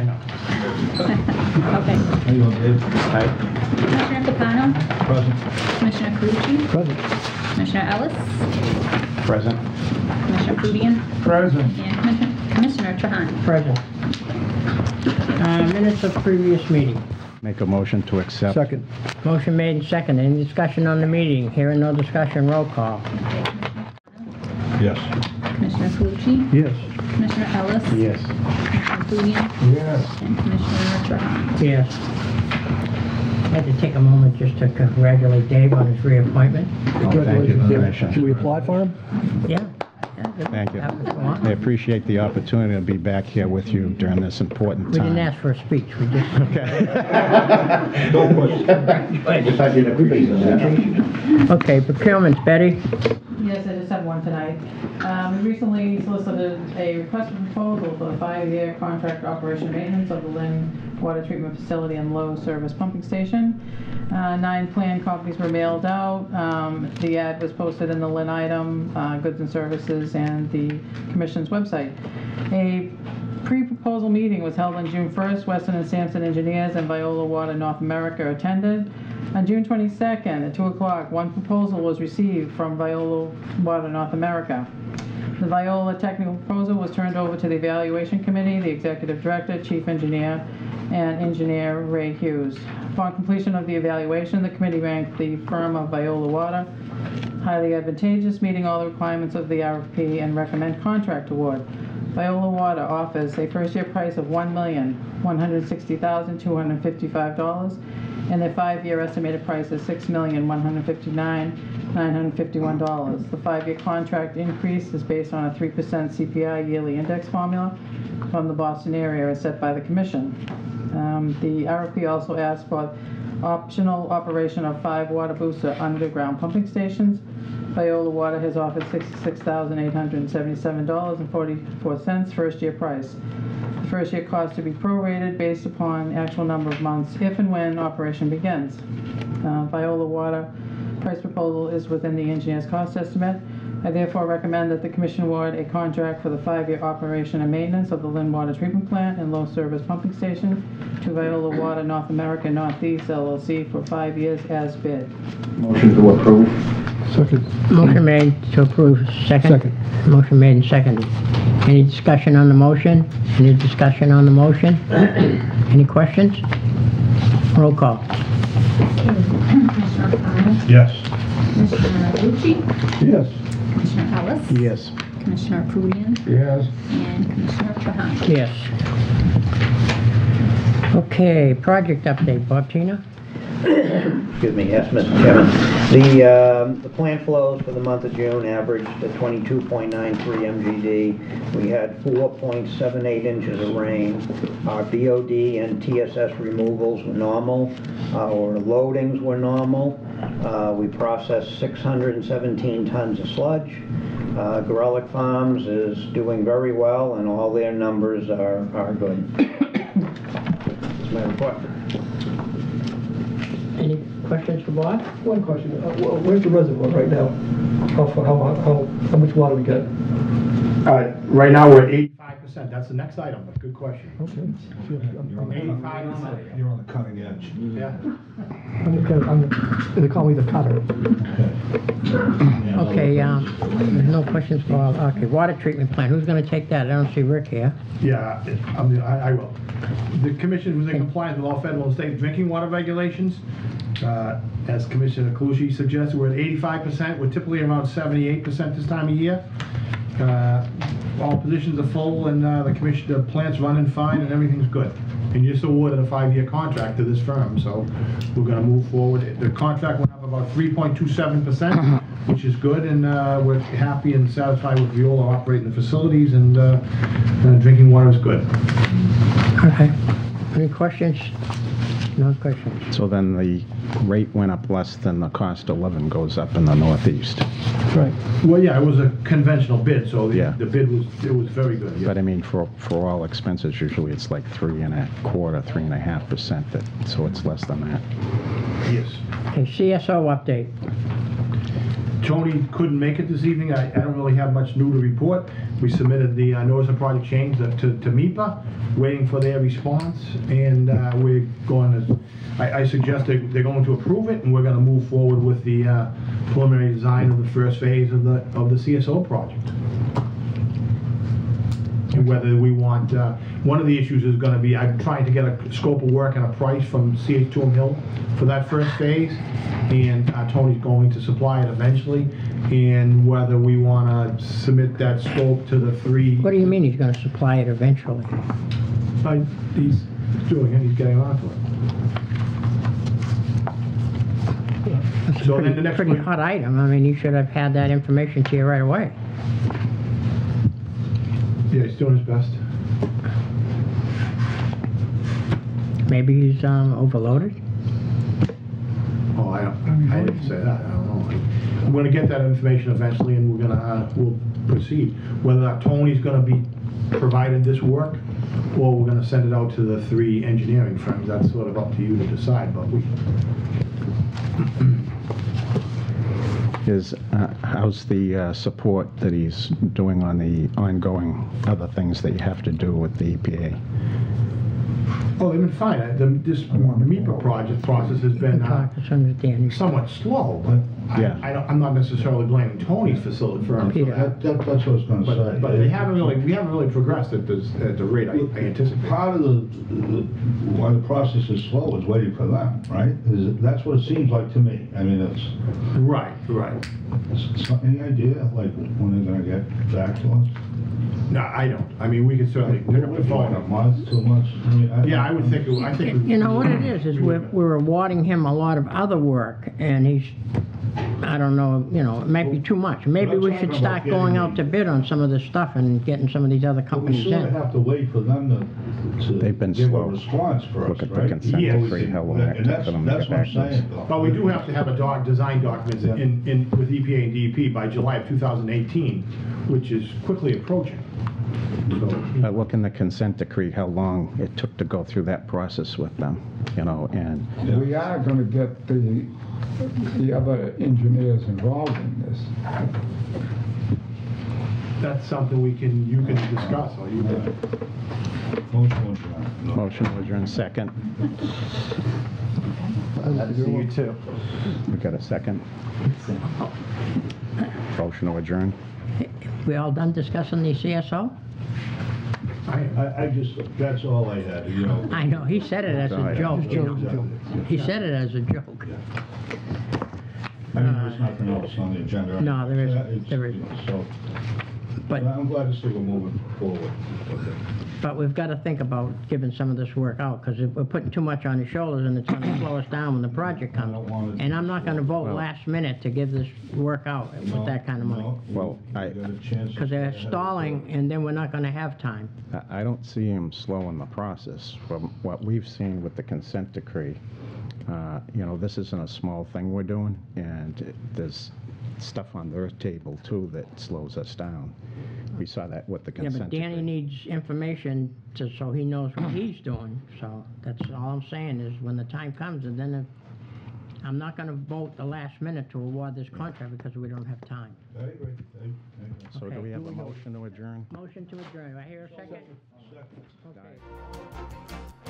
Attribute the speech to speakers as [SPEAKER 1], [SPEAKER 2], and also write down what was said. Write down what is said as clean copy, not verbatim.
[SPEAKER 1] know.
[SPEAKER 2] Okay.
[SPEAKER 3] How you doing, Dave?
[SPEAKER 1] Aye.
[SPEAKER 2] Commissioner Capano?
[SPEAKER 3] Present.
[SPEAKER 2] Commissioner Carucci?
[SPEAKER 3] Present.
[SPEAKER 2] Commissioner Ellis?
[SPEAKER 1] Present.
[SPEAKER 2] Commissioner Fudian?
[SPEAKER 3] Present.
[SPEAKER 2] And Commissioner Trahan?
[SPEAKER 4] Present. Minutes of previous meeting.
[SPEAKER 1] Make a motion to accept.
[SPEAKER 3] Second.
[SPEAKER 4] Motion made and second. Any discussion on the meeting? Hearing no discussion, roll call.
[SPEAKER 3] Yes.
[SPEAKER 2] Commissioner Carucci?
[SPEAKER 3] Yes.
[SPEAKER 2] Commissioner Ellis?
[SPEAKER 1] Yes.
[SPEAKER 2] Commissioner Fudian?
[SPEAKER 3] Yes.
[SPEAKER 2] And Commissioner Trahan?
[SPEAKER 4] Yes. I'd like to take a moment just to congratulate Dave on his reappointment.
[SPEAKER 1] Thank you.
[SPEAKER 3] Should we apply for him?
[SPEAKER 4] Yeah.
[SPEAKER 1] Thank you.
[SPEAKER 4] That was one.
[SPEAKER 1] I appreciate the opportunity to be back here with you during this important
[SPEAKER 4] We
[SPEAKER 1] time.
[SPEAKER 4] didn't ask for a speech. We just.
[SPEAKER 3] Don't push. Just had you in a freeze on that.
[SPEAKER 4] Okay, procurements, Betty.
[SPEAKER 5] Yes, I just have one tonight. We recently solicited a request for proposal for the 5-year contract operation maintenance of the Lynn Water Treatment Facility and Low Service Pumping Station. 9 plan copies were mailed out. The ad was posted in the Lynn item, goods and services, and the Commission's website. A pre-proposal meeting was held on June 1st. Weston and Sampson Engineers and Viola Water North America attended. On June 22nd at 2 o'clock, one proposal was received from Viola Water North America. The Viola technical proposal was turned over to the evaluation committee, the executive director, chief engineer, and engineer Ray Hughes. Upon completion of the evaluation, the committee ranked the firm of Viola Water highly advantageous, meeting all the requirements of the RFP, and recommend contract award. Viola Water offers a first-year price of $1,160,255, and their 5-year estimated price is $6,159,951. The 5-year contract increase is based on a 3% CPI yearly index formula from the Boston area as set by the Commission. The RFP also asks for optional operation of 5 water booster underground pumping stations. Viola Water has offered $66,877.44 first-year price. The first-year cost to be prorated based upon actual number of months if and when operation begins. Viola Water price proposal is within the engineer's cost estimate. I therefore recommend that the Commission award a contract for the 5-year operation and maintenance of the Lynn Water Treatment Plant and low-service pumping station to Viola Water North America Northeast LLC for 5 years as bid.
[SPEAKER 3] Motion to approve. Second.
[SPEAKER 4] Motion made to approve. Second.
[SPEAKER 3] Second.
[SPEAKER 4] Motion made and seconded. Any discussion on the motion? Any discussion on the motion? Any questions? Roll call.
[SPEAKER 2] Commissioner Capano?
[SPEAKER 3] Yes.
[SPEAKER 2] Commissioner Carucci?
[SPEAKER 3] Yes.
[SPEAKER 2] Commissioner Ellis?
[SPEAKER 1] Yes.
[SPEAKER 2] Commissioner Fudian?
[SPEAKER 3] Yes.
[SPEAKER 2] And Commissioner Trahan?
[SPEAKER 4] Yes. Okay, project update. Bob Tina?
[SPEAKER 6] Excuse me, yes, Mr. Chairman. The plant flows for the month of June averaged 22.93 MGD. We had 4.78 inches of rain. Our BOD and TSS removals were normal. Our loadings were normal. We processed 617 tons of sludge. Gorelick Farms is doing very well, and all their numbers are good. That's my report.
[SPEAKER 4] Any questions for Bob?
[SPEAKER 7] One question, where's the reservoir right now? How much water we got?
[SPEAKER 8] Right now, we're at 85%. That's the next item, but good question.
[SPEAKER 7] Okay.
[SPEAKER 3] You're on the cutting edge.
[SPEAKER 8] Yeah.
[SPEAKER 7] They call me the cutter.
[SPEAKER 4] Okay, there's no questions for, okay, water treatment plant. Who's going to take that? I don't see Rick here.
[SPEAKER 8] Yeah, I will. The commission was in compliance with all federal and state drinking water regulations. As Commissioner Calucci suggested, we're at 85%. We're typically around 78% this time of year. All positions are full, and the plant's running fine, and everything's good. And just awarded a 5-year contract to this firm, so we're going to move forward. The contract went up about 3.27%, which is good, and we're happy and satisfied with Viola operating the facilities, and drinking water is good.
[SPEAKER 4] Okay. Any questions? No questions.
[SPEAKER 1] So then the rate went up less than the cost of living goes up in the Northeast.
[SPEAKER 7] Right.
[SPEAKER 8] Well, yeah, it was a conventional bid, so
[SPEAKER 1] Yeah.
[SPEAKER 8] the bid was very good. Yeah.
[SPEAKER 1] But I mean, for all expenses, usually it's like 3.25%, 3.5%, so it's less than that.
[SPEAKER 8] Yes.
[SPEAKER 4] Okay, CSO update.
[SPEAKER 8] Tony couldn't make it this evening. I don't really have much new to report. We submitted the notice of project change to MIPA, waiting for their response, and we're going to, I suggest they're going to approve it, and we're going to move forward with the preliminary design of the first phase of the CSO project. And whether we want, one of the issues is going to be, I'm trying to get a scope of work and a price from CH2M Hill for that first phase, and Tony's going to supply it eventually, and whether we want to submit that scope to the three.
[SPEAKER 4] What do you mean he's gonna supply it eventually?
[SPEAKER 8] He's doing it, he's getting onto it.
[SPEAKER 4] It's
[SPEAKER 8] So
[SPEAKER 4] a
[SPEAKER 8] then the next
[SPEAKER 4] pretty
[SPEAKER 8] one-
[SPEAKER 4] hot item. I mean, you should have had that information to you right away.
[SPEAKER 8] Yeah, he's doing his best.
[SPEAKER 4] Maybe he's overloaded?
[SPEAKER 8] Oh, I didn't say that, I don't know. I'm gonna get that information eventually, and we'll proceed. Whether Tony's gonna be provided this work, or we're gonna send it out to the three engineering firms, that's sort of up to you to decide, but
[SPEAKER 1] How's the support that he's doing on the ongoing other things that you have to do with the EPA?
[SPEAKER 8] Oh, they've been fine. This MIPA project process has been somewhat slow, but
[SPEAKER 1] Yeah.
[SPEAKER 8] I'm not necessarily blaming Tony's facility firm for
[SPEAKER 4] Peter.
[SPEAKER 8] that.
[SPEAKER 3] That's what I was gonna say.
[SPEAKER 8] But we haven't really progressed at the rate I anticipate.
[SPEAKER 3] Part of why the process is slow is waiting for them, right? That's what it seems like to me. I mean,
[SPEAKER 8] Right.
[SPEAKER 3] any idea, like, when they're gonna get back to us?
[SPEAKER 8] No, I don't. I mean, we can certainly pick up the
[SPEAKER 3] A
[SPEAKER 8] phone.
[SPEAKER 3] month, 2 months? I mean,
[SPEAKER 8] Yeah, I would think,
[SPEAKER 4] You know, what it is we're awarding him a lot of other work, and he's, I don't know, it might be too much. Maybe
[SPEAKER 3] I'm
[SPEAKER 4] we
[SPEAKER 3] talking
[SPEAKER 4] should start
[SPEAKER 3] about
[SPEAKER 4] going
[SPEAKER 3] getting
[SPEAKER 4] out to bid on some of this stuff and getting some of these other
[SPEAKER 3] But we
[SPEAKER 4] companies
[SPEAKER 3] sort of
[SPEAKER 4] in.
[SPEAKER 3] have to wait for them to
[SPEAKER 1] They've been
[SPEAKER 3] give a
[SPEAKER 1] slow.
[SPEAKER 3] response first,
[SPEAKER 1] Look at the
[SPEAKER 3] right?
[SPEAKER 1] consent
[SPEAKER 8] Yes.
[SPEAKER 1] decree, how long that
[SPEAKER 3] And
[SPEAKER 1] took for them to
[SPEAKER 3] that's
[SPEAKER 1] get
[SPEAKER 3] what I'm
[SPEAKER 1] back to us.
[SPEAKER 3] saying, though.
[SPEAKER 8] but we do have to have a design documents in with EPA and DEP by July of 2018, which is quickly approaching. So,
[SPEAKER 1] But look in the consent decree, how long it took to go through that process with them, and
[SPEAKER 9] We are going to get the other engineers involved in this.
[SPEAKER 8] that's something you can discuss, or you can.
[SPEAKER 1] motion to adjourn second.
[SPEAKER 9] You too.
[SPEAKER 1] We got a second? Motion to adjourn?
[SPEAKER 4] We all done discussing the CSO?
[SPEAKER 3] I just, that's all I had,
[SPEAKER 4] I know, he said it as
[SPEAKER 1] Oh,
[SPEAKER 4] a
[SPEAKER 1] yeah.
[SPEAKER 4] joke, He said it as a joke.
[SPEAKER 3] I mean, there's nothing else on the agenda.
[SPEAKER 4] No, there isn't.
[SPEAKER 3] It's-
[SPEAKER 4] There isn't.
[SPEAKER 3] So,
[SPEAKER 4] But,
[SPEAKER 3] I'm glad to see we're moving forward with it.
[SPEAKER 4] but we've got to think about giving some of this work out, because we're putting too much on his shoulders, and it's going to slow us down when the project comes. And I'm not going to vote last minute to give this work out with that kind of money.
[SPEAKER 1] Well,
[SPEAKER 4] Because they're stalling, and then we're not going to have time.
[SPEAKER 1] I don't see him slowing the process. From what we've seen with the consent decree, this isn't a small thing we're doing, and there's stuff on their table too that slows us down. We saw that with the
[SPEAKER 4] Yeah,
[SPEAKER 1] consent
[SPEAKER 4] but Danny
[SPEAKER 1] decree.
[SPEAKER 4] needs information so he knows what he's doing. So that's all I'm saying is when the time comes, and then I'm not going to vote the last minute to award this contract because we don't have time.
[SPEAKER 3] I agree.
[SPEAKER 1] So
[SPEAKER 4] Okay,
[SPEAKER 1] do we have
[SPEAKER 4] here
[SPEAKER 1] a
[SPEAKER 4] we go.
[SPEAKER 1] motion to adjourn?
[SPEAKER 4] Motion to adjourn. Do I hear a second?
[SPEAKER 3] Second.
[SPEAKER 4] Okay.